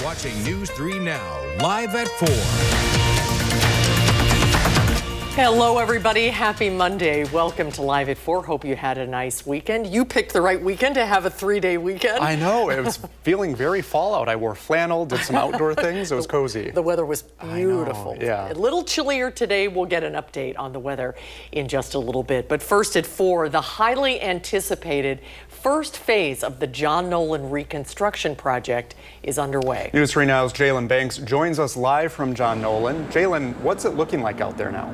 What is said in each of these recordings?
watching News 3 Now, live at 4. Hello, everybody. Happy Monday. Welcome to Live at 4. Hope you had a nice weekend. You picked the right weekend to have a 3-day weekend. I know. It was feeling very fall out. I wore flannel, did some outdoor things. It was cozy. The weather was beautiful. I know, yeah. A little chillier today. We'll get an update on the weather in just a little bit. But first at 4, the highly anticipated first phase of the John Nolan reconstruction project is underway. News 3 Now's Jalen Banks joins us live from John Nolan. Jalen, what's it looking like out there now?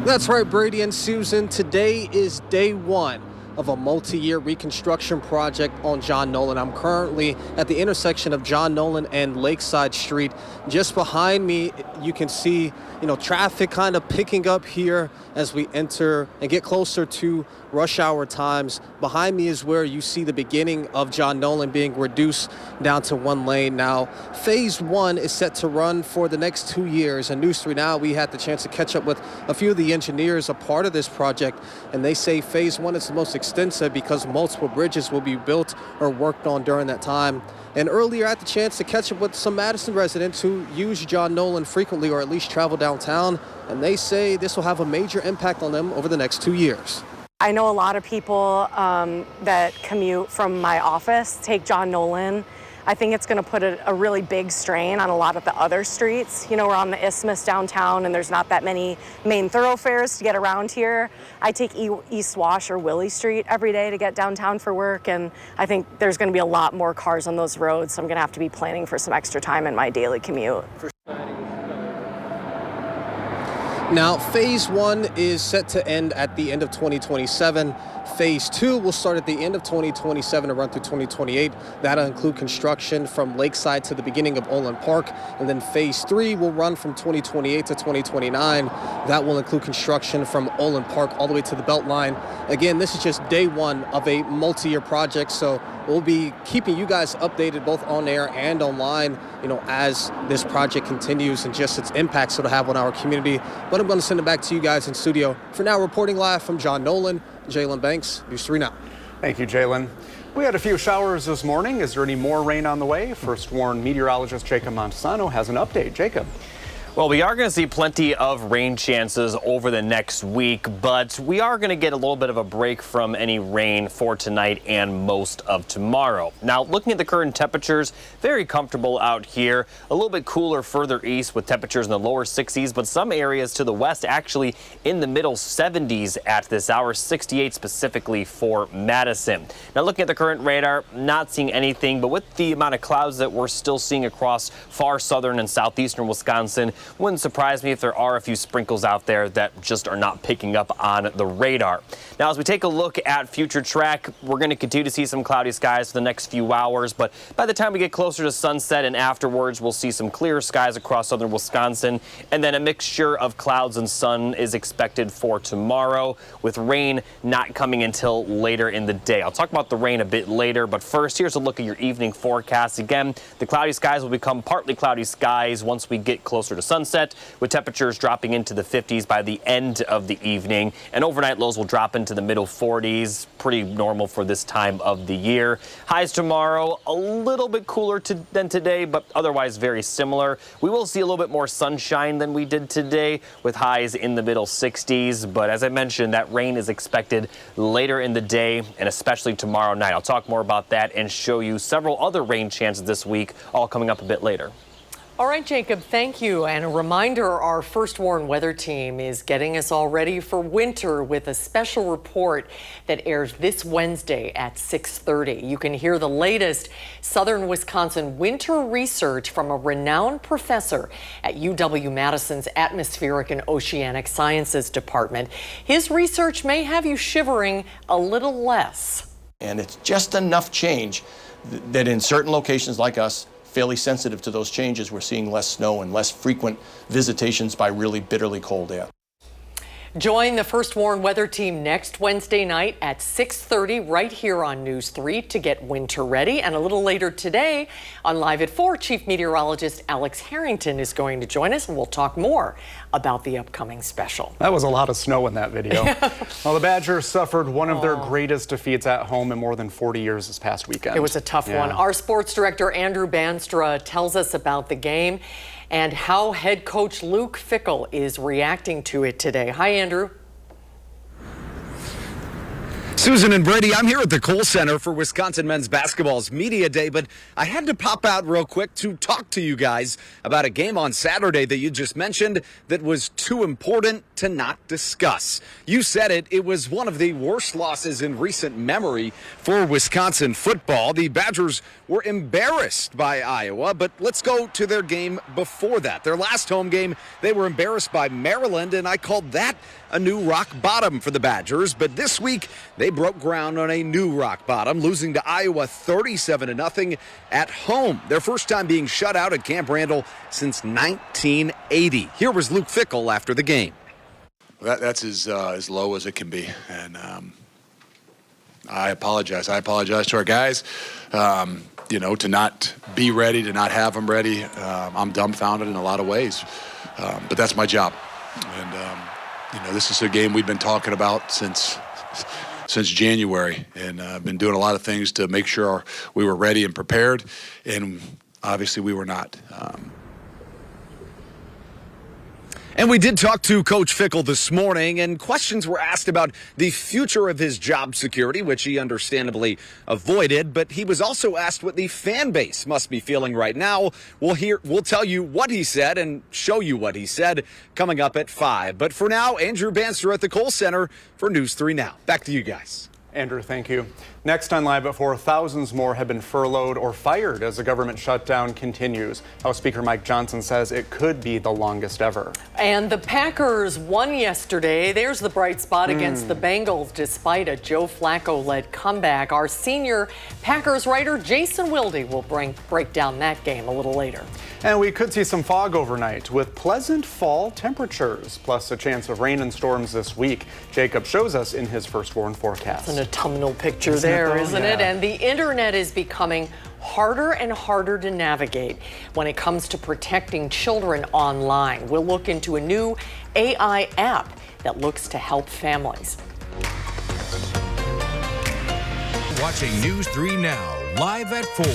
That's right, Brady and Susan. Today is day one of a multi-year reconstruction project on John Nolan. I'm currently at the intersection of John Nolan and Lakeside Street. Just behind me, you can see, traffic kind of picking up here as we enter and get closer to rush hour times. Behind me is where you see the beginning of John Nolan being reduced down to one lane. Now, phase one is set to run for the next 2 years. And News 3 Now, we had the chance to catch up with a few of the engineers a part of this project, and they say phase one is the most extensive because multiple bridges will be built or worked on during that time. And earlier I had the chance to catch up with some Madison residents who use John Nolan frequently or at least travel downtown, and they say this will have a major impact on them over the next 2 years. I know a lot of people that commute from my office take John Nolan. I think it's going to put a really big strain on a lot of the other streets. We're on the Isthmus downtown, and there's not that many main thoroughfares to get around here. I take East Wash or Willie Street every day to get downtown for work, and I think there's going to be a lot more cars on those roads, so I'm going to have to be planning for some extra time in my daily commute. Now, phase one is set to end at the end of 2027. Phase two will start at the end of 2027 and run through 2028. That'll include construction from Lakeside to the beginning of Olin Park. And then phase three will run from 2028 to 2029. That will include construction from Olin Park all the way to the Beltline. Again, this is just day one of a multi-year project, so we'll be keeping you guys updated both on air and online, as this project continues and just its impacts it'll have on our community. But I'm going to send it back to you guys in studio. For now, reporting live from John Nolan, Jalen Banks, News 3 Now. Thank you, Jalen. We had a few showers this morning. Is there any more rain on the way? First Warn meteorologist Jacob Montesano has an update. Jacob. Well, we are going to see plenty of rain chances over the next week, but we are going to get a little bit of a break from any rain for tonight and most of tomorrow. Now, looking at the current temperatures, very comfortable out here. A little bit cooler further east with temperatures in the lower 60s, but some areas to the west actually in the middle 70s at this hour, 68 specifically for Madison. Now, looking at the current radar, not seeing anything, but with the amount of clouds that we're still seeing across far southern and southeastern Wisconsin, wouldn't surprise me if there are a few sprinkles out there that just are not picking up on the radar. Now, as we take a look at future track, we're going to continue to see some cloudy skies for the next few hours, but by the time we get closer to sunset and afterwards, we'll see some clear skies across southern Wisconsin, and then a mixture of clouds and sun is expected for tomorrow, with rain not coming until later in the day. I'll talk about the rain a bit later, but first, here's a look at your evening forecast. Again, the cloudy skies will become partly cloudy skies once we get closer to sunset, with temperatures dropping into the 50s by the end of the evening, and overnight lows will drop into the middle 40s, pretty normal for this time of the year. Highs tomorrow a little bit cooler than today, but otherwise very similar. We will see a little bit more sunshine than we did today, with highs in the middle 60s, but as I mentioned, that rain is expected later in the day and especially tomorrow night. I'll talk more about that and show you several other rain chances this week, all coming up a bit later. All right, Jacob, thank you. And a reminder, our First Warn weather team is getting us all ready for winter with a special report that airs this Wednesday at 6:30. You can hear the latest Southern Wisconsin winter research from a renowned professor at UW-Madison's Atmospheric and Oceanic Sciences Department. His research may have you shivering a little less. And it's just enough change that in certain locations like us, fairly sensitive to those changes, we're seeing less snow and less frequent visitations by really bitterly cold air. Join the First Warn weather team next Wednesday night at 6:30 right here on News 3 to get winter ready. And a little later today on Live at 4, Chief Meteorologist Alex Harrington is going to join us, and we'll talk more about the upcoming special. That was a lot of snow in that video. Well, the Badgers suffered one of their greatest defeats at home in more than 40 years this past weekend. It was a tough one. Our sports director, Andrew Banstra, tells us about the game and how head coach Luke Fickell is reacting to it today. Hi, Andrew. Susan and Brady, I'm here at the Kohl Center for Wisconsin men's basketball's Media Day, but I had to pop out real quick to talk to you guys about a game on Saturday that you just mentioned that was too important to not discuss. You said it. It was one of the worst losses in recent memory for Wisconsin football. The Badgers were embarrassed by Iowa, but let's go to their game before that. Their last home game, they were embarrassed by Maryland, and I called that a new rock bottom for the Badgers. But this week, they broke ground on a new rock bottom, losing to Iowa 37-0 at home. Their first time being shut out at Camp Randall since 1980. Here was Luke Fickell after the game. That's as low as it can be, and I apologize. I apologize to our guys. To not be ready, to not have them ready. I'm dumbfounded in a lot of ways, but that's my job. And this is a game we've been talking about since January, and I've been doing a lot of things to make sure we were ready and prepared, and obviously we were not. And we did talk to Coach Fickell this morning, and questions were asked about the future of his job security, which he understandably avoided. But he was also asked what the fan base must be feeling right now. We'll tell you what he said and show you what he said coming up at 5. But for now, Andrew Banster at the Kohl Center for News 3 Now. Back to you guys. Andrew, thank you. Next on Live at 4, thousands more have been furloughed or fired as the government shutdown continues. House Speaker Mike Johnson says it could be the longest ever. And the Packers won yesterday. There's the bright spot against the Bengals despite a Joe Flacco-led comeback. Our senior Packers writer Jason Wilde will break down that game a little later. And we could see some fog overnight with pleasant fall temperatures, plus a chance of rain and storms this week. Jacob shows us in his First Warn forecast. It's an autumnal picture there, isn't it? And the internet is becoming harder and harder to navigate when it comes to protecting children online. We'll look into a new AI app that looks to help families. Watching News 3 Now, live at 4.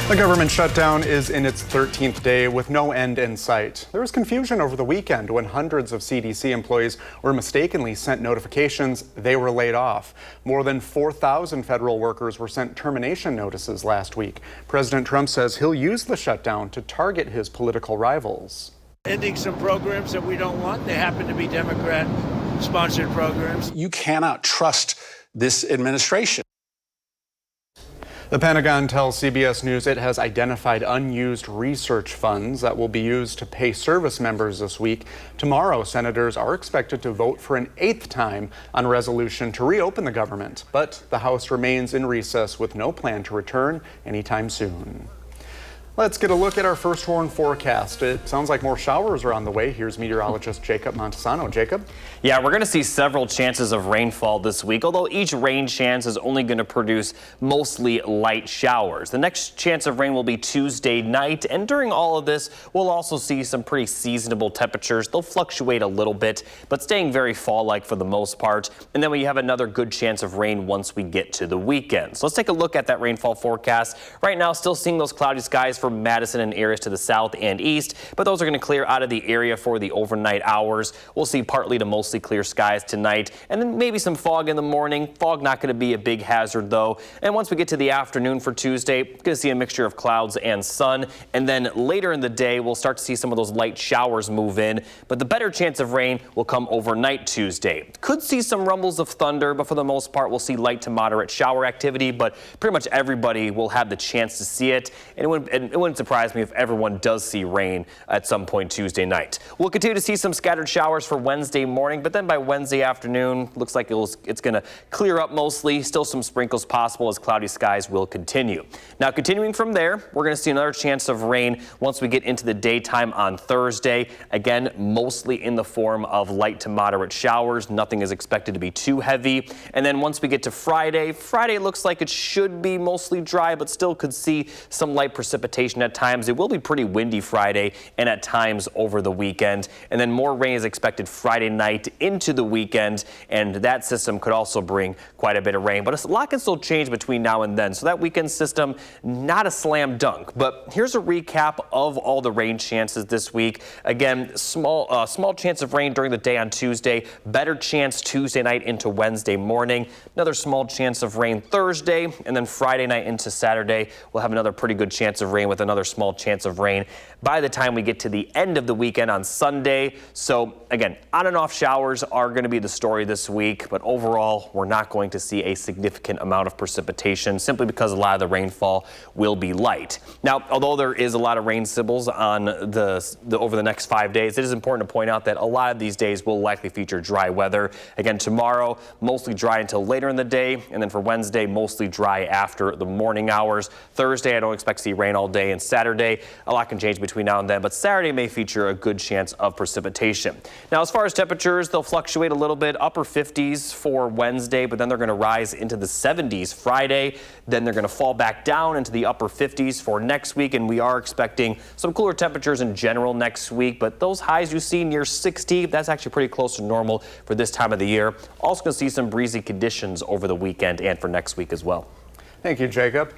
The government shutdown is in its 13th day with no end in sight. There was confusion over the weekend when hundreds of CDC employees were mistakenly sent notifications they were laid off. More than 4,000 federal workers were sent termination notices last week. President Trump says he'll use the shutdown to target his political rivals. Ending some programs that we don't want. They happen to be Democrat-sponsored programs. You cannot trust this administration. The Pentagon tells CBS News it has identified unused research funds that will be used to pay service members this week. Tomorrow, senators are expected to vote for an 8th time on a resolution to reopen the government. But the House remains in recess with no plan to return anytime soon. Let's get a look at our First Warn forecast. It sounds like more showers are on the way. Here's meteorologist Jacob Montesano. Jacob? Yeah, we're going to see several chances of rainfall this week, although each rain chance is only going to produce mostly light showers. The next chance of rain will be Tuesday night, and during all of this, we'll also see some pretty seasonable temperatures. They'll fluctuate a little bit, but staying very fall-like for the most part. And then we have another good chance of rain once we get to the weekend. So let's take a look at that rainfall forecast. Right now, still seeing those cloudy skies for Madison and areas to the south and east, but those are going to clear out of the area for the overnight hours. We'll see partly to mostly clear skies tonight, and then maybe some fog in the morning. Fog not going to be a big hazard though. And once we get to the afternoon for Tuesday, going to see a mixture of clouds and sun, and then later in the day we'll start to see some of those light showers move in, but the better chance of rain will come overnight Tuesday. Could see some rumbles of thunder, but for the most part we'll see light to moderate shower activity, but pretty much everybody will have the chance to see it. And and it wouldn't surprise me if everyone does see rain at some point Tuesday night. We'll continue to see some scattered showers for Wednesday morning, but then by Wednesday afternoon, looks like it's going to clear up mostly. Still some sprinkles possible as cloudy skies will continue. Now, continuing from there, we're going to see another chance of rain once we get into the daytime on Thursday. Again, mostly in the form of light to moderate showers. Nothing is expected to be too heavy. And then once we get to Friday looks like it should be mostly dry, but still could see some light precipitation at times. It will be pretty windy Friday and at times over the weekend. And then more rain is expected Friday night into the weekend, and that system could also bring quite a bit of rain. But a lot can still change between now and then. So that weekend system, not a slam dunk. But here's a recap of all the rain chances this week. Again, small chance of rain during the day on Tuesday, better chance Tuesday night into Wednesday morning, another small chance of rain Thursday, and then Friday night into Saturday, we'll have another pretty good chance of rain with another small chance of rain by the time we get to the end of the weekend on Sunday. So again, on and off showers are going to be the story this week, but overall, we're not going to see a significant amount of precipitation simply because a lot of the rainfall will be light. Now, although there is a lot of rain symbols on over the next 5 days, it is important to point out that a lot of these days will likely feature dry weather. Again, tomorrow, mostly dry until later in the day, and then for Wednesday, mostly dry after the morning hours. Thursday, I don't expect to see rain all day, and Saturday, a lot can change between now and then, but Saturday may feature a good chance of precipitation. Now, as far as temperatures, they'll fluctuate a little bit, upper 50s for Wednesday, but then they're going to rise into the 70s Friday. Then they're going to fall back down into the upper 50s for next week, and we are expecting some cooler temperatures in general next week, but those highs you see near 60, that's actually pretty close to normal for this time of the year. Also going to see some breezy conditions over the weekend and for next week as well. Thank you, Jacob.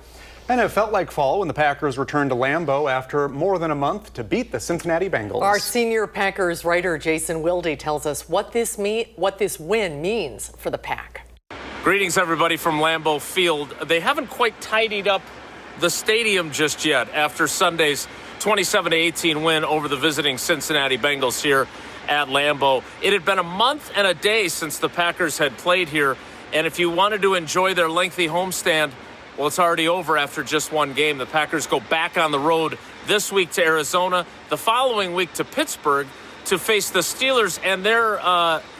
And it felt like fall when the Packers returned to Lambeau after more than a month to beat the Cincinnati Bengals. Our senior Packers writer Jason Wilde tells us what this win means for the Pack. Greetings, everybody, from Lambeau Field. They haven't quite tidied up the stadium just yet after Sunday's 27-18 win over the visiting Cincinnati Bengals here at Lambeau. It had been a month and a day since the Packers had played here, and if you wanted to enjoy their lengthy homestand, well, it's already over after just one game. The Packers go back on the road this week to Arizona, the following week to Pittsburgh to face the Steelers and their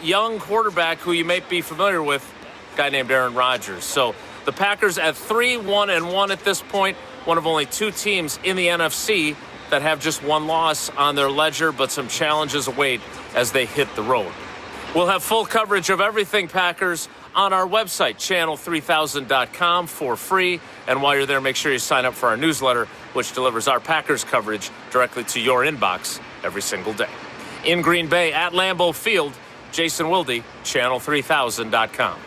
young quarterback who you may be familiar with, a guy named Aaron Rodgers. So the Packers at 3-1-1 at this point, one of only two teams in the NFC that have just one loss on their ledger, but some challenges await as they hit the road. We'll have full coverage of everything Packers on our website, channel3000.com, for free. And while you're there, make sure you sign up for our newsletter, which delivers our Packers coverage directly to your inbox every single day. In Green Bay at Lambeau Field, Jason Wilde, channel3000.com.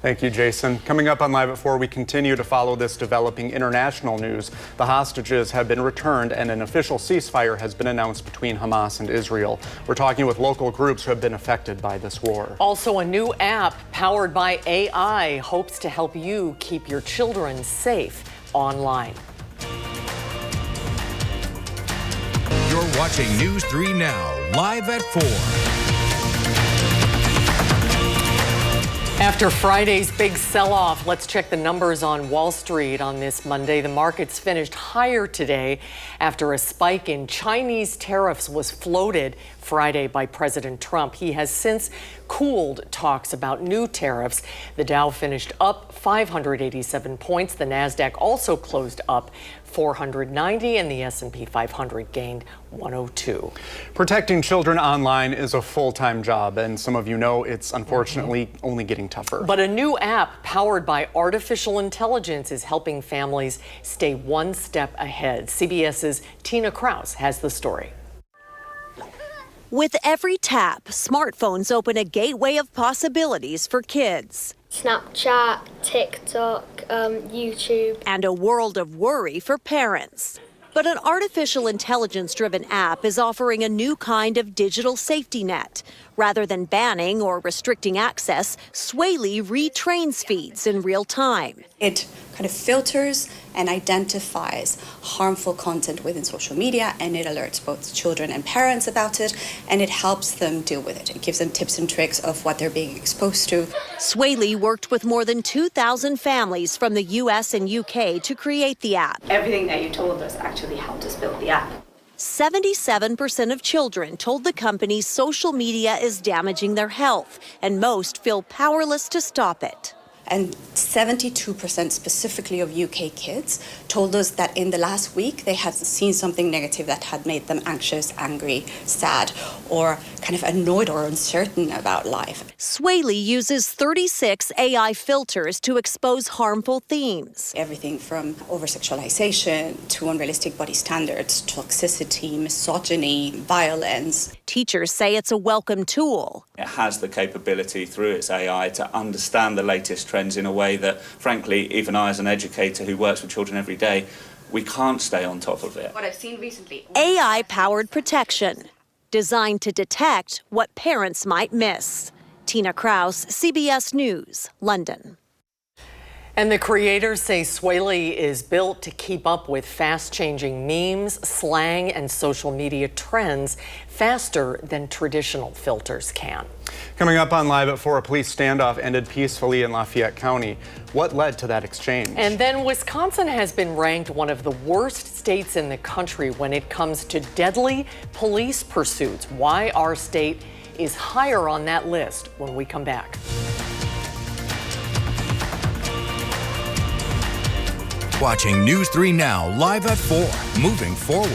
Thank you, Jason. Coming up on Live at 4, we continue to follow this developing international news. The hostages have been returned and an official ceasefire has been announced between Hamas and Israel. We're talking with local groups who have been affected by this war. Also, a new app powered by AI hopes to help you keep your children safe online. You're watching News 3 Now, live at 4. After Friday's big sell-off, let's check the numbers on Wall Street on this Monday. The markets finished higher today after a spike in Chinese tariffs was floated Friday by President Trump. He has since cooled talks about new tariffs. The Dow finished up 587 points. The Nasdaq also closed up 490, and the S&P 500 gained 102. Protecting children online is a full-time job, and some of you know it's unfortunately only getting tougher. But a new app powered by artificial intelligence is helping families stay one step ahead. CBS's Tina Kraus has the story. With every tap, smartphones open a gateway of possibilities for kids. Snapchat, TikTok, YouTube. And a world of worry for parents. But an artificial intelligence-driven app is offering a new kind of digital safety net. Rather than banning or restricting access, Swaley retrains feeds in real time. It kind of filters and identifies harmful content within social media, and it alerts both children and parents about it, and it helps them deal with it. It gives them tips and tricks of what they're being exposed to. Swaley worked with more than 2,000 families from the US and UK to create the app. Everything that you told us actually helped us build the app. 77% of children told the company social media is damaging their health, and most feel powerless to stop it. And 72% specifically of UK kids told us that in the last week they had seen something negative that had made them anxious, angry, sad, or kind of annoyed or uncertain about life. Swaley uses 36 AI filters to expose harmful themes. Everything from over-sexualization to unrealistic body standards, toxicity, misogyny, violence. Teachers say it's a welcome tool. It has the capability through its AI to understand the latest trends in a way that, frankly, even I as an educator who works with children every day, we can't stay on top of it. What I've seen recently. AI-powered protection, designed to detect what parents might miss. Tina Kraus, CBS News, London. And the creators say Swaley is built to keep up with fast-changing memes, slang, and social media trends faster than traditional filters can. Coming up on Live at 4, a police standoff ended peacefully in Lafayette County. What led to that exchange? And then Wisconsin has been ranked one of the worst states in the country when it comes to deadly police pursuits. Why our state is higher on that list when we come back. Watching News 3 Now, live at 4, moving forward.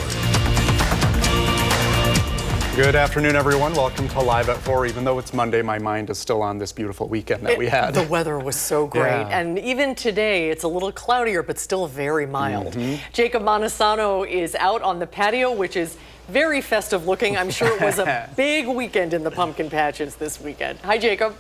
Good afternoon, everyone. Welcome to Live at 4. Even though it's Monday, my mind is still on this beautiful weekend that we had. The weather was so great. Yeah. And even today, it's a little cloudier, but still very mild. Jacob Montesano is out on the patio, which is very festive looking. I'm sure it was a big weekend in the pumpkin patches this weekend. Hi, Jacob.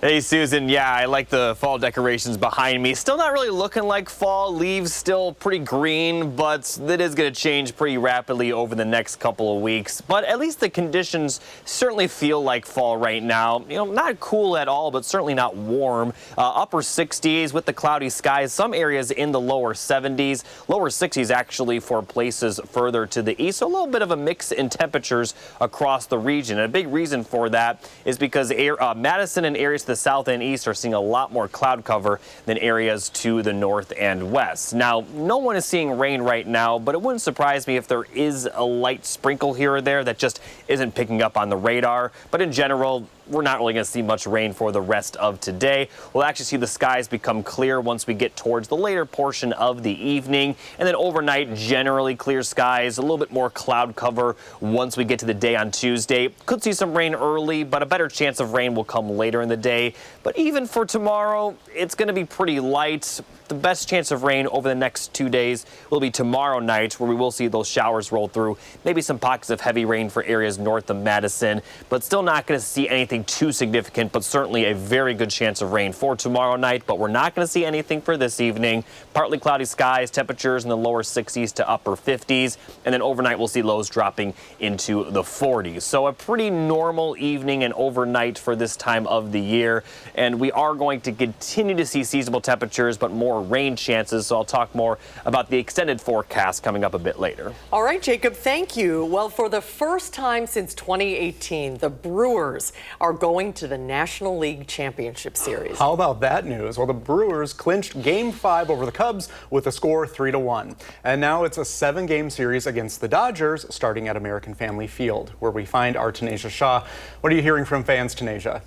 Hey, Susan. Yeah, I like the fall decorations behind me. Still not really looking like fall. Leaves still pretty green, but that is going to change pretty rapidly over the next couple of weeks. But at least the conditions certainly feel like fall right now. You know, not cool at all, but certainly not warm. Upper 60s with the cloudy skies. Some areas in the lower 70s. Lower 60s actually for places further to the east. So a little bit of a mix in temperatures across the region. And a big reason for that is because Madison and areas to the south and east are seeing a lot more cloud cover than areas to the north and west. Now, no one is seeing rain right now, but it wouldn't surprise me if there is a light sprinkle here or there that just isn't picking up on the radar. But in general, we're not really going to see much rain for the rest of today. We'll actually see the skies become clear once we get towards the later portion of the evening. And then overnight, generally clear skies, a little bit more cloud cover once we get to the day on Tuesday. Could see some rain early, but a better chance of rain will come later in the day. But even for tomorrow, it's going to be pretty light. The best chance of rain over the next 2 days will be tomorrow night, where we will see those showers roll through. Maybe some pockets of heavy rain for areas north of Madison, but still not going to see anything too significant, but certainly a very good chance of rain for tomorrow night. But we're not going to see anything for this evening. Partly cloudy skies, temperatures in the lower 60s to upper 50s, and then overnight we'll see lows dropping into the 40s. So a pretty normal evening and overnight for this time of the year, and we are going to continue to see seasonable temperatures, but more rain chances. So I'll talk more about the extended forecast coming up a bit later. All right, Jacob, thank you. Well, for the first time since 2018, the Brewers are going to the National League Championship Series. How about that news? Well, the Brewers clinched Game 5 over the Cubs with a score 3-1. And now it's a 7-game series against the Dodgers, starting at American Family Field, where we find our Tanisha Shaw. What are you hearing from fans, Tanisha?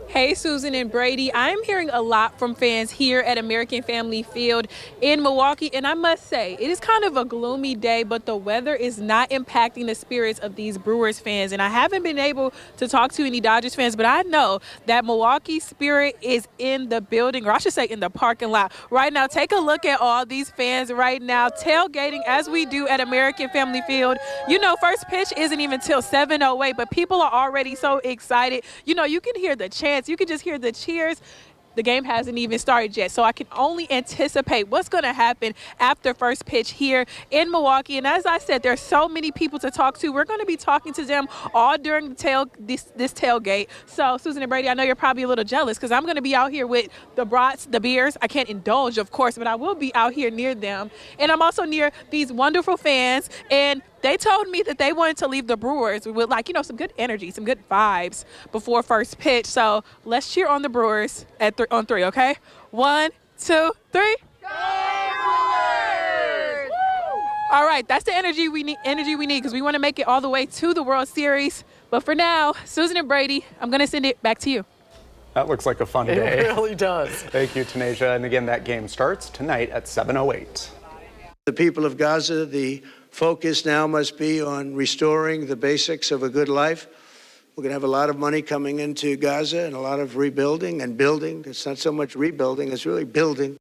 Hey, Susan and Brady. I'm hearing a lot from fans here at American Family Field in Milwaukee, and I must say, it is kind of a gloomy day, but the weather is not impacting the spirits of these Brewers fans. And I haven't been able to talk to any Dodgers fans, but I know that Milwaukee spirit is in the building, or I should say in the parking lot right now. Take a look at all these fans right now tailgating as we do at American Family Field. You know, first pitch isn't even till 7:08, but people are already so excited. You know, you can hear the chants. You can just hear the cheers. the game hasn't even started yet. So I can only anticipate what's going to happen after first pitch here in Milwaukee. And as I said, there's so many people to talk to. We're going to be talking to them all during this tailgate. So Susan and Brady, I know you're probably a little jealous because I'm going to be out here with the brats, the beers. I can't indulge, of course, but I will be out here near them. And I'm also near these wonderful fans. And they told me that they wanted to leave the Brewers with, like, you know, some good energy, some good vibes before first pitch. So let's cheer on the Brewers on three, okay? 1, 2, 3. Go Brewers! All right, that's the energy we need because we want to make it all the way to the World Series. But for now, Susan and Brady, I'm going to send it back to you. That looks like a fun day. It really does. Thank you, Tanasia. And again, that game starts tonight at 7:08. The people of Gaza, the focus now must be on restoring the basics of a good life. We're going to have a lot of money coming into Gaza and a lot of rebuilding and building. It's not so much rebuilding, it's really building.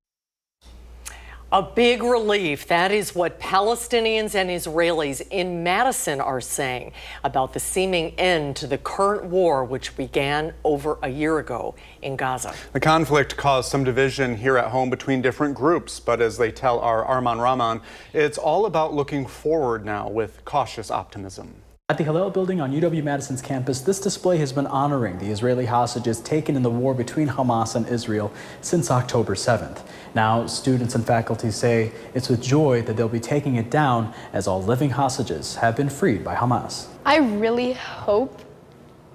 A big relief. That is what Palestinians and Israelis in Madison are saying about the seeming end to the current war, which began over a year ago in Gaza. The conflict caused some division here at home between different groups, but as they tell our Arman Rahman, it's all about looking forward now with cautious optimism. At the Hillel building on UW-Madison's campus, this display has been honoring the Israeli hostages taken in the war between Hamas and Israel since October 7th. Now, students and faculty say it's with joy that they'll be taking it down as all living hostages have been freed by Hamas. I really hope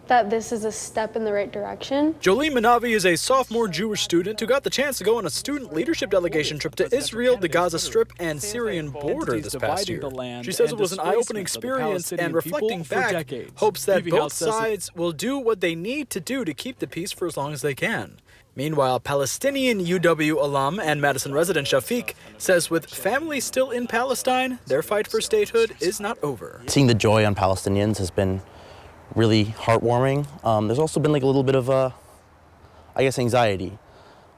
that this is a step in the right direction. Jolie Manavi is a sophomore Jewish student who got the chance to go on a student leadership delegation trip to Israel, the Gaza Strip, and Syrian border this past year. She says it was an eye-opening experience and, reflecting back, hopes that both sides will do what they need to do to keep the peace for as long as they can. Meanwhile, Palestinian UW alum and Madison resident Shafiq says with families still in Palestine, their fight for statehood is not over. Seeing the joy on Palestinians has been really heartwarming. There's also been like a little bit of anxiety,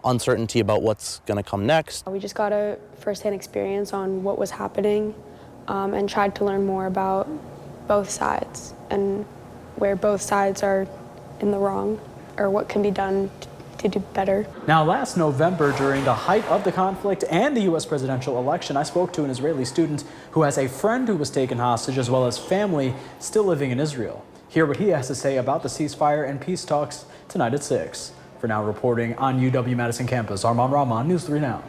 uncertainty about what's going to come next. We just got a first-hand experience on what was happening and tried to learn more about both sides and where both sides are in the wrong or what can be done to do better. Now, last November, during the height of the conflict and the U.S. presidential election, I spoke to an Israeli student who has a friend who was taken hostage as well as family still living in Israel. Hear what he has to say about the ceasefire and peace talks tonight at 6. For now, reporting on UW-Madison campus, Arman Rahman, News 3 Now.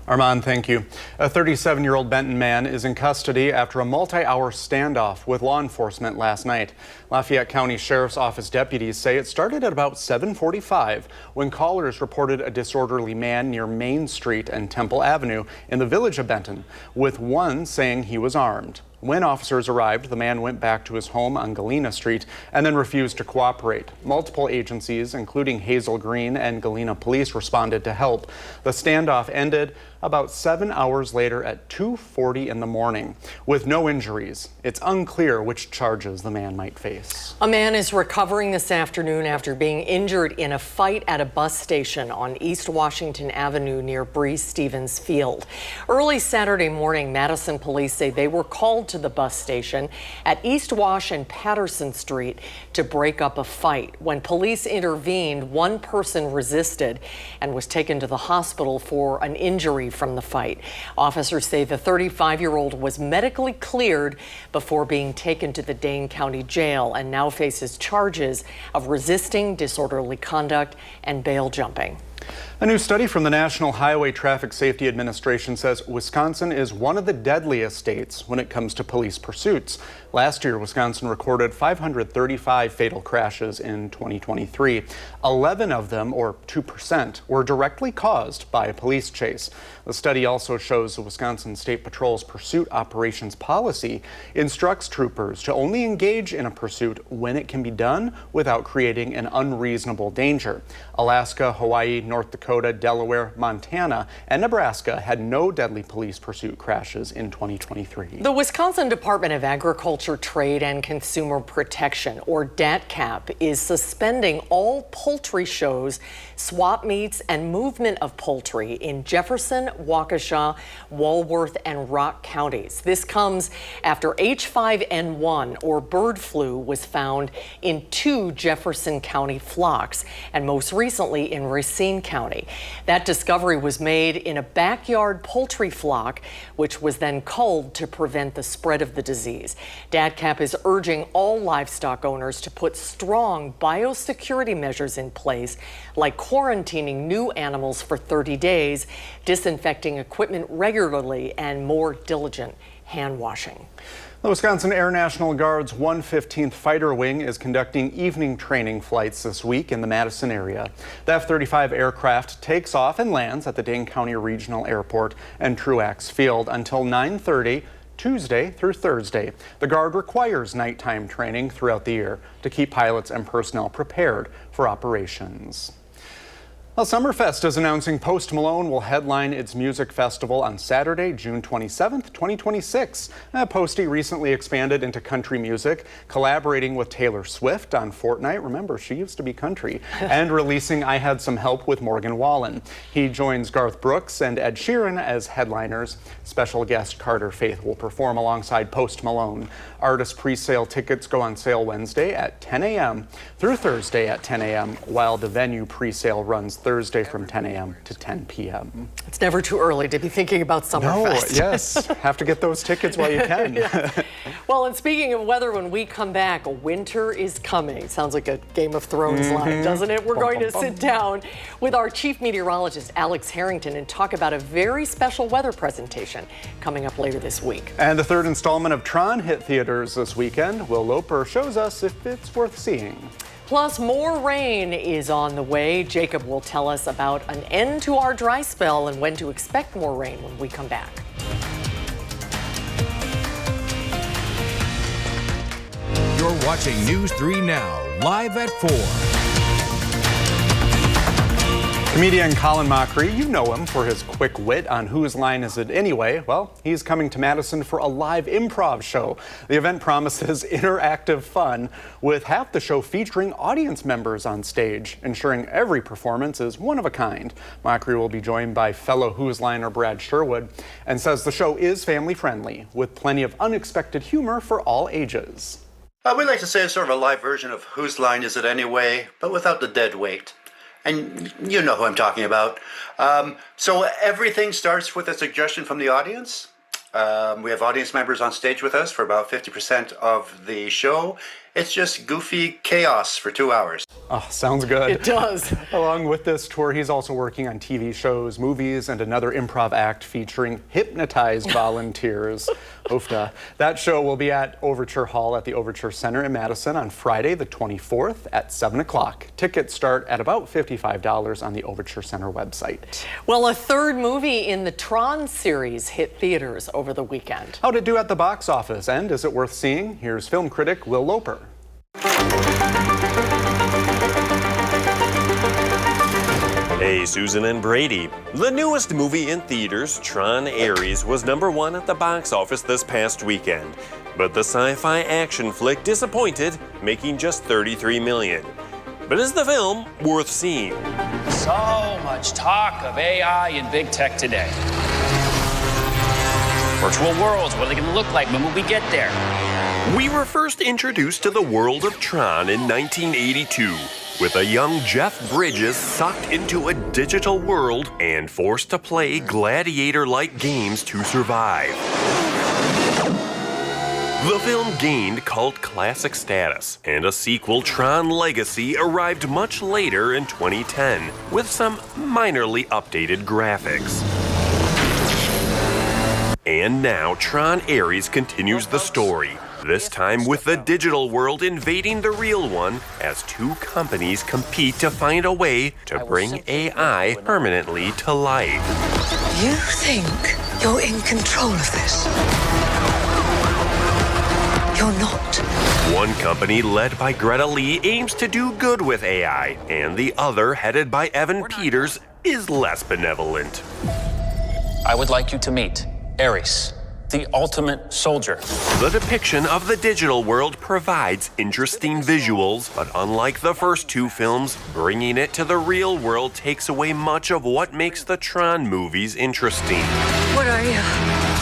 Arman, thank you. A 37-year-old Benton man is in custody after a multi-hour standoff with law enforcement last night. Lafayette County Sheriff's Office deputies say it started at about 7:45 when callers reported a disorderly man near Main Street and Temple Avenue in the village of Benton, with one saying he was armed. When officers arrived, the man went back to his home on Galena Street and then refused to cooperate. Multiple agencies, including Hazel Green and Galena Police, responded to help. The standoff ended about 7 hours later at 2:40 in the morning with no injuries. It's unclear which charges the man might face. A man is recovering this afternoon after being injured in a fight at a bus station on East Washington Avenue near Breeze Stevens Field. Early Saturday morning, Madison police say they were called to the bus station at East Wash and Patterson Street to break up a fight. When police intervened, one person resisted and was taken to the hospital for an injury from the fight. Officers say the 35-year-old was medically cleared before being taken to the Dane County Jail and now faces charges of resisting disorderly conduct and bail jumping. A new study from the National Highway Traffic Safety Administration says Wisconsin is one of the deadliest states when it comes to police pursuits. Last year, Wisconsin recorded 535 fatal crashes in 2023. 11 of them, or 2%, were directly caused by a police chase. The study also shows the Wisconsin State Patrol's pursuit operations policy instructs troopers to only engage in a pursuit when it can be done without creating an unreasonable danger. Alaska, Hawaii, North Dakota, Delaware, Montana, and Nebraska had no deadly police pursuit crashes in 2023. The Wisconsin Department of Agriculture Agriculture, Trade, and Consumer Protection, or DATCAP, is suspending all poultry shows, swap meets, and movement of poultry in Jefferson, Waukesha, Walworth, and Rock counties. This comes after H5N1, or bird flu, was found in 2 Jefferson County flocks, and most recently in Racine County. That discovery was made in a backyard poultry flock, which was then culled to prevent the spread of the disease. DATCAP is urging all livestock owners to put strong biosecurity measures in place, like quarantining new animals for 30 days, disinfecting equipment regularly, and more diligent hand washing. The Wisconsin Air National Guard's 115th Fighter Wing is conducting evening training flights this week in the Madison area. The F-35 aircraft takes off and lands at the Dane County Regional Airport and Truax Field until 9:30 Tuesday through Thursday. The Guard requires nighttime training throughout the year to keep pilots and personnel prepared for operations. Well, Summerfest is announcing Post Malone will headline its music festival on Saturday, June 27th, 2026. Posty recently expanded into country music, collaborating with Taylor Swift on Fortnite. Remember, she used to be country. And releasing I Had Some Help with Morgan Wallen. He joins Garth Brooks and Ed Sheeran as headliners. Special guest Carter Faith will perform alongside Post Malone. Artist pre-sale tickets go on sale Wednesday at 10 a.m. through Thursday at 10 a.m., while the venue pre-sale runs Thursday from 10 a.m. to 10 p.m. It's never too early to be thinking about Summerfest. No, yes. Have to get those tickets while you can. Yeah. Well, and speaking of weather, when we come back, winter is coming. Sounds like a Game of Thrones line, doesn't it? We're going to sit down with our chief meteorologist, Alex Harrington, and talk about a very special weather presentation coming up later this week. And the third installment of Tron hit theaters this weekend. Will Loper shows us if it's worth seeing. Plus, more rain is on the way. Jacob will tell us about an end to our dry spell and when to expect more rain when we come back. You're watching News 3 Now, live at 4. Comedian Colin Mockery, you know him for his quick wit on Whose Line Is It Anyway? Well, he's coming to Madison for a live improv show. The event promises interactive fun, with half the show featuring audience members on stage, ensuring every performance is one of a kind. Mockery will be joined by fellow Whose Liner Brad Sherwood, and says the show is family-friendly, with plenty of unexpected humor for all ages. We like to say it's sort of a live version of Whose Line Is It Anyway, but without the dead weight. And you know who I'm talking about. So everything starts with a suggestion from the audience. We have audience members on stage with us for about 50% of the show. It's just goofy chaos for 2 hours. Oh, sounds good. It does. Along with this tour, he's also working on TV shows, movies, and another improv act featuring hypnotized volunteers. Oofda. That show will be at Overture Hall at the Overture Center in Madison on Friday, the 24th at 7 o'clock. Tickets start at about $55 on the Overture Center website. Well, a third movie in the Tron series hit theaters over the weekend. How'd it do at the box office, and is it worth seeing? Here's film critic Will Loper. Hey, Susan and Brady. The newest movie in theaters, Tron Ares, was #1 at the box office this past weekend. But the sci-fi action flick disappointed, making just $33 million. But is the film worth seeing? So much talk of AI and big tech today. Virtual worlds, what are they going to look like? When will we get there? We were first introduced to the world of Tron in 1982, with a young Jeff Bridges sucked into a digital world and forced to play gladiator-like games to survive. The film gained cult classic status, and a sequel, Tron Legacy, arrived much later in 2010, with some minorly updated graphics. And now Tron Ares continues the story, this time with the digital world invading the real one as two companies compete to find a way to bring AI permanently to life. You think you're in control of this? You're not. One company, led by Greta Lee, aims to do good with AI, and the other, headed by Evan Peters, is less benevolent. I would like you to meet Ares. the ultimate soldier. The depiction of the digital world provides interesting visuals, but unlike the first two films, bringing it to the real world takes away much of what makes the Tron movies interesting. What are you?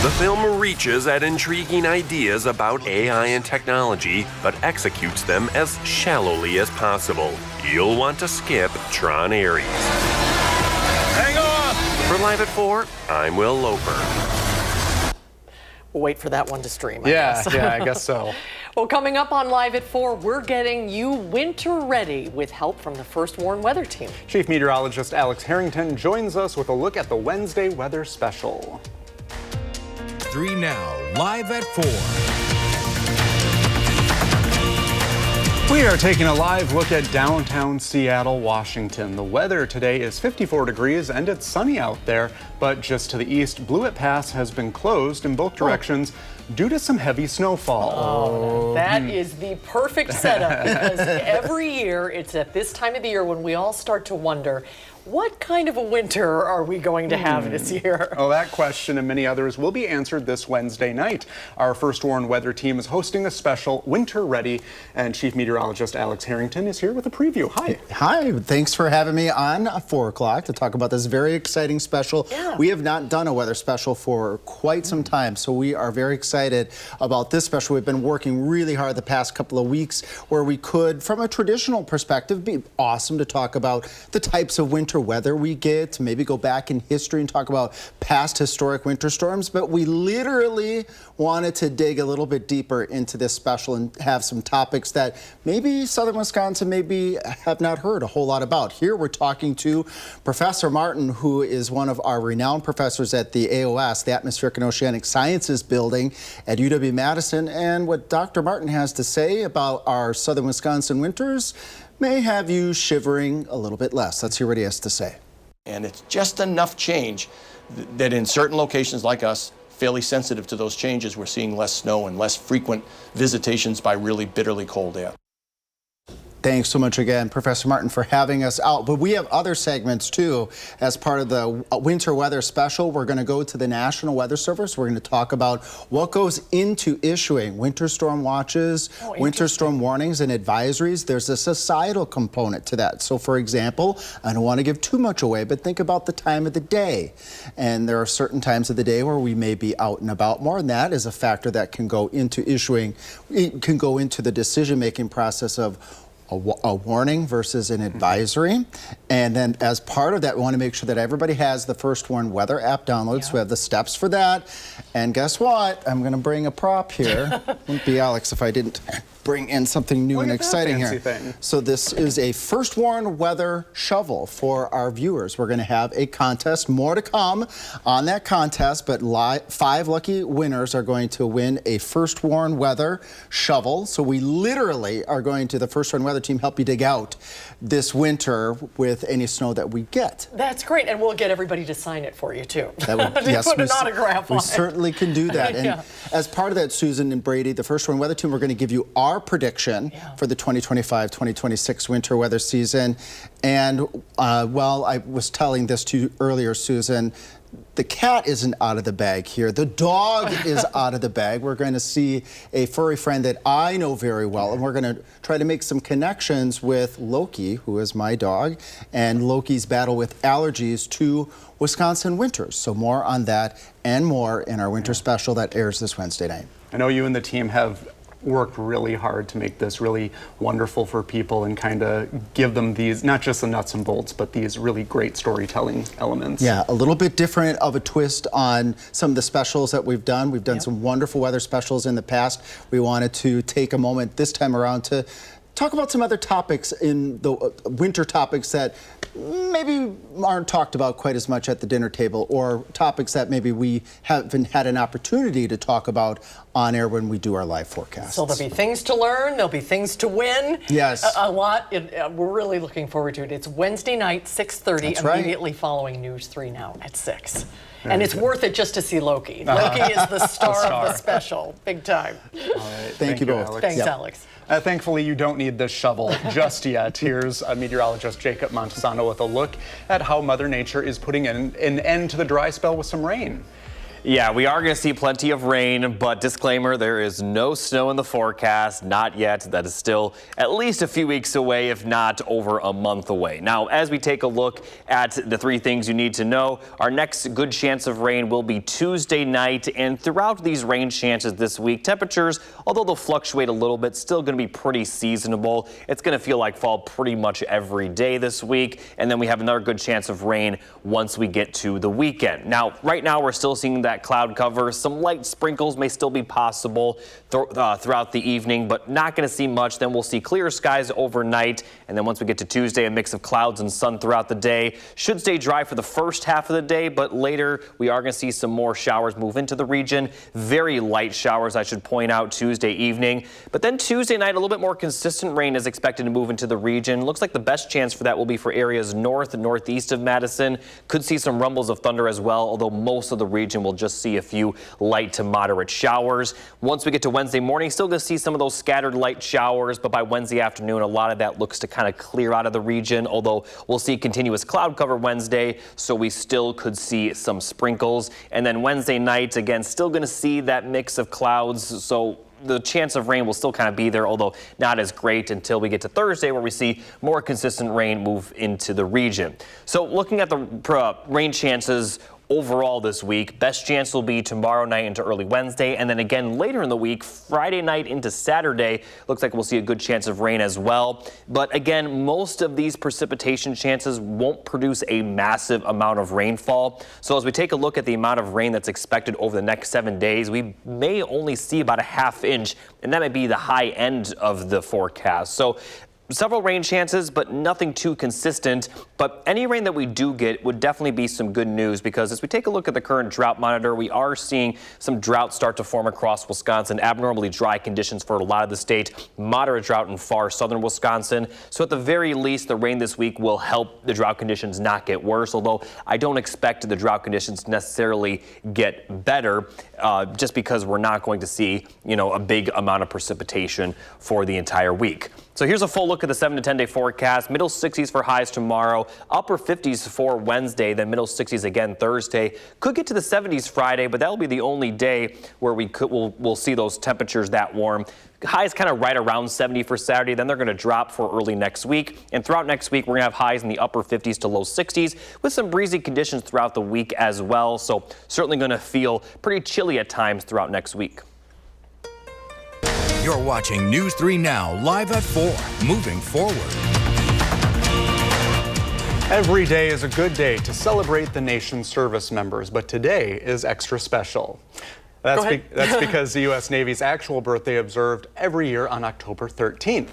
The film reaches at intriguing ideas about AI and technology, but executes them as shallowly as possible. You'll want to skip Tron Ares. Hang on! For Live at 4, I'm Will Loper. We'll wait for that one to stream, I Yeah, guess. yeah, I guess so. Well, coming up on Live at 4, we're getting you winter ready with help from the First Warn Weather Team. Chief Meteorologist Alex Harrington joins us with a look at the Wednesday weather special. 3 now, Live at 4. We are taking a live look at downtown Seattle, Washington. The weather today is 54 degrees and it's sunny out there, but just to the east, Blewett Pass has been closed in both directions due to some heavy snowfall. Oh, that is the perfect setup because every year it's at this time of the year when we all start to wonder, what kind of a winter are we going to have this year? Oh, that question and many others will be answered this Wednesday night. Our First Warn Weather Team is hosting a special Winter Ready, and Chief Meteorologist Alex Harrington is here with a preview. Hi. Hi, thanks for having me on 4 o'clock to talk about this very exciting special. Yeah. We have not done a weather special for quite some time, so we are very excited about this special. We've been working really hard the past couple of weeks where we could, from a traditional perspective, be awesome to talk about the types of winter weather we get, maybe go back in history and talk about past historic winter storms, but we literally wanted to dig a little bit deeper into this special and have some topics that maybe Southern Wisconsin maybe have not heard a whole lot about. Here we're talking to Professor Martin, who is one of our renowned professors at the AOS, the Atmospheric and Oceanic Sciences building at UW-Madison, and what Dr. Martin has to say about our Southern Wisconsin winters may have you shivering a little bit less. Let's hear what he has to say. And it's just enough change that in certain locations like us, fairly sensitive to those changes, we're seeing less snow and less frequent visitations by really bitterly cold air. Thanks so much again, Professor Martin, for having us out. But we have other segments, too. As part of the winter weather special, we're going to go to the National Weather Service. We're going to talk about what goes into issuing winter storm watches, winter storm warnings and advisories. There's a societal component to that. So, for example, I don't want to give too much away, but think about the time of the day. And there are certain times of the day where we may be out and about more, and that is a factor that can go into issuing, it can go into the decision-making process of a warning versus an advisory. And then as part of that, we want to make sure that everybody has the First Warn Weather app downloaded. So we have the steps for that. And guess what? I'm going to bring a prop here. Wouldn't be Alex if I didn't bring in something new and exciting here. So this is a First Warn Weather shovel for our viewers. We're going to have a contest, more to come on that contest, but 5 lucky winners are going to win a First Warn Weather shovel. So we literally are going to, the First Warn Weather Team, help you dig out this winter with any snow that we get. That's great, and we'll get everybody to sign it for you, too. That would, yes, put an autograph on we it. certainly can do that. And as part of that, Susan and Brady, the First Warn Weather Team, we're going to give you our prediction for the 2025-2026 winter weather season. And well, I was telling this to you earlier, Susan, the cat isn't out of the bag here. The dog is out of the bag. We're going to see a furry friend that I know very well, and we're going to try to make some connections with Loki, who is my dog, and Loki's battle with allergies to Wisconsin winters. So more on that and more in our winter special that airs this Wednesday night. I know you and the team have worked really hard to make this really wonderful for people and kind of give them these, not just the nuts and bolts, but these really great storytelling elements. Yeah, a little bit different of a twist on some of the specials that we've done. We've done some wonderful weather specials in the past. We wanted to take a moment this time around to talk about some other topics in the winter topics that maybe aren't talked about quite as much at the dinner table, or topics that maybe we haven't had an opportunity to talk about on air when we do our live forecasts. So there'll be things to learn, there'll be things to win. Yes. A lot. We're really looking forward to it. It's Wednesday night, 6:30, immediately following News 3 Now at 6. And it's worth it just to see Loki. Loki is the star of the special, big time. All right. Thank you both. Alex. Thanks, Alex. Thankfully, you don't need this shovel just yet. Here's meteorologist Jacob Montesano with a look at how Mother Nature is putting an end to the dry spell with some rain. Yeah, we are going to see plenty of rain, but disclaimer, there is no snow in the forecast, not yet. That is still at least a few weeks away, if not over a month away. Now, as we take a look at the three things you need to know, our next good chance of rain will be Tuesday night, and throughout these rain chances this week, temperatures, although they'll fluctuate a little bit, still going to be pretty seasonable. It's going to feel like fall pretty much every day this week, and then we have another good chance of rain once we get to the weekend. Now, right now, we're still seeing that cloud cover. Some light sprinkles may still be possible throughout the evening, but not going to see much. Then we'll see clear skies overnight, and then once we get to Tuesday, a mix of clouds and sun throughout the day. Should stay dry for the first half of the day, but later we are going to see some more showers move into the region. Very light showers, I should point out, Tuesday evening. But then Tuesday night, a little bit more consistent rain is expected to move into the region. Looks like the best chance for that will be for areas north and northeast of Madison. Could see some rumbles of thunder as well, although most of the region will just see a few light to moderate showers. Once we get to Wednesday morning, still going to see some of those scattered light showers, but by Wednesday afternoon, a lot of that looks to kind of clear out of the region, although we'll see continuous cloud cover Wednesday, so we still could see some sprinkles. And then Wednesday night, again, still going to see that mix of clouds, so the chance of rain will still kind of be there, although not as great until we get to Thursday, where we see more consistent rain move into the region. So looking at the rain chances overall this week, best chance will be tomorrow night into early Wednesday, and then again later in the week, Friday night into Saturday, looks like we'll see a good chance of rain as well. But again, most of these precipitation chances won't produce a massive amount of rainfall. So as we take a look at the amount of rain that's expected over the next 7 days, we may only see about a ½ inch, and that might be the high end of the forecast. So several rain chances, but nothing too consistent. But any rain that we do get would definitely be some good news, because as we take a look at the current drought monitor, we are seeing some drought start to form across Wisconsin. Abnormally dry conditions for a lot of the state, moderate drought in far southern Wisconsin. So at the very least, the rain this week will help the drought conditions not get worse, although I don't expect the drought conditions to necessarily get better, just because we're not going to see, a big amount of precipitation for the entire week. So here's a full look at the 7 to 10 day forecast. Middle 60s for highs tomorrow, upper 50s for Wednesday, then middle 60s again Thursday. Could get to the 70s Friday, but that will be the only day where we'll see those temperatures that warm. Highs kind of right around 70 for Saturday, then they're going to drop for early next week. And throughout next week, we're going to have highs in the upper 50s to low 60s with some breezy conditions throughout the week as well. So certainly going to feel pretty chilly at times throughout next week. You're watching News 3 Now, live at 4, moving forward. Every day is a good day to celebrate the nation's service members, but today is extra special. That's because the U.S. Navy's actual birthday observed every year on October 13th.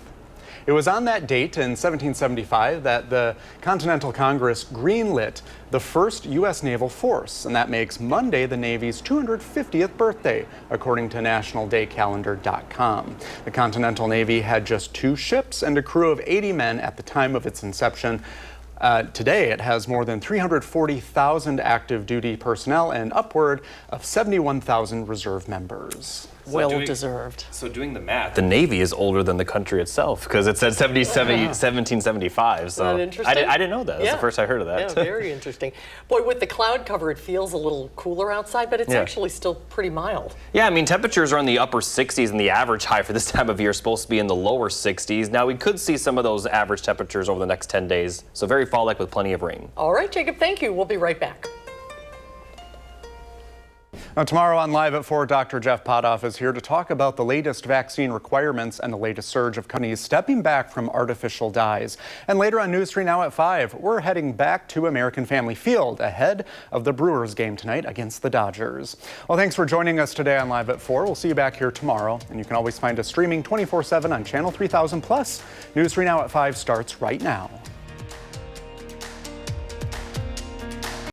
It was on that date in 1775 that the Continental Congress greenlit the first U.S. naval force, and that makes Monday the Navy's 250th birthday, according to nationaldaycalendar.com. The Continental Navy had just 2 ships and a crew of 80 men at the time of its inception. Today, it has more than 340,000 active duty personnel and upward of 71,000 reserve members. Well deserved. So doing the math, the Navy is older than the country itself, because it said 1775. So Isn't that interesting? I didn't know that. That's the first I heard of that. Yeah, very interesting. Boy, with the cloud cover, it feels a little cooler outside, but it's actually still pretty mild. Yeah, I mean, temperatures are in the upper 60s, and the average high for this time of year is supposed to be in the lower 60s. Now, we could see some of those average temperatures over the next 10 days. So very fall-like with plenty of rain. All right, Jacob, thank you. We'll be right back. Now, tomorrow on Live at 4, Dr. Jeff Potoff is here to talk about the latest vaccine requirements and the latest surge of companies stepping back from artificial dyes. And later on News 3 Now at 5, we're heading back to American Family Field ahead of the Brewers game tonight against the Dodgers. Well, thanks for joining us today on Live at 4. We'll see you back here tomorrow, and you can always find us streaming 24/7 on Channel 3000+. News 3 Now at 5 starts right now.